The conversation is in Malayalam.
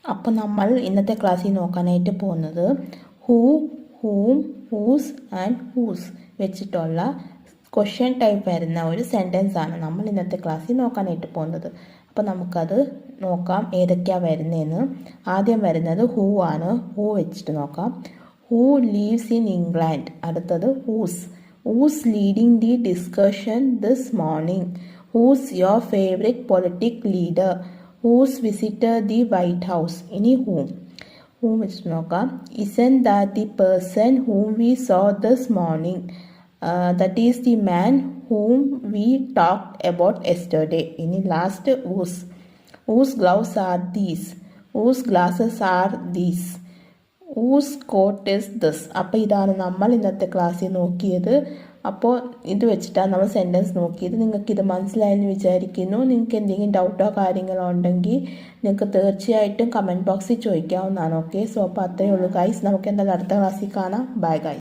അപ്പോൾ നമ്മൾ ഇന്നത്തെ ക്ലാസ്സിൽ നോക്കാനായിട്ട് പോകുന്നത് ഹൂ, ഹൂം, ഹൂസ് ആൻഡ് ഹൂസ് വെച്ചിട്ടുള്ള ക്വസ്റ്റ്യൻ ടൈപ്പ് വരുന്ന ഒരു സെൻറ്റൻസ് ആണ് നമ്മൾ ഇന്നത്തെ ക്ലാസ്സിൽ നോക്കാനായിട്ട് പോകുന്നത്. അപ്പോൾ നമുക്കത് നോക്കാം ഏതൊക്കെയാണ് വരുന്നതെന്ന്. ആദ്യം വരുന്നത് ഹൂ ആണ്. ഹൂ വെച്ചിട്ട് നോക്കാം. Who lives in England. അടുത്തത് who's. Who's leading the discussion this morning. Who's your favourite politic leader. Who's visited the White House? ഇനി whom വെച്ചിട്ട് നോക്കാം. Isn't that the person whom we saw this morning? That is the man whom we talked about yesterday. ഇനി last whose. Whose gloves are these? Whose glasses are these? Whose coat is this? അപ്പോൾ ഇതാണ് നമ്മൾ ഇന്നത്തെ ക്ലാസ്സിൽ നോക്കിയത്. അപ്പോൾ ഇത് വെച്ചിട്ടാണ് നമ്മൾ സെൻറ്റൻസ് നോക്കിയത്. നിങ്ങൾക്കിത് മനസ്സിലായെന്ന് വിചാരിക്കുന്നു. നിങ്ങൾക്ക് എന്തെങ്കിലും ഡൗട്ടോ കാര്യങ്ങളോ ഉണ്ടെങ്കിൽ നിങ്ങൾക്ക് തീർച്ചയായിട്ടും കമൻറ്റ് ബോക്സിൽ ചോദിക്കാവുന്നതാണ്. ഓക്കെ, സോ അപ്പോൾ അത്രയേ ഉള്ളൂ ഗൈസ്. നമുക്ക് എന്തായാലും അടുത്ത ക്ലാസ്സിൽ കാണാം. Bye guys.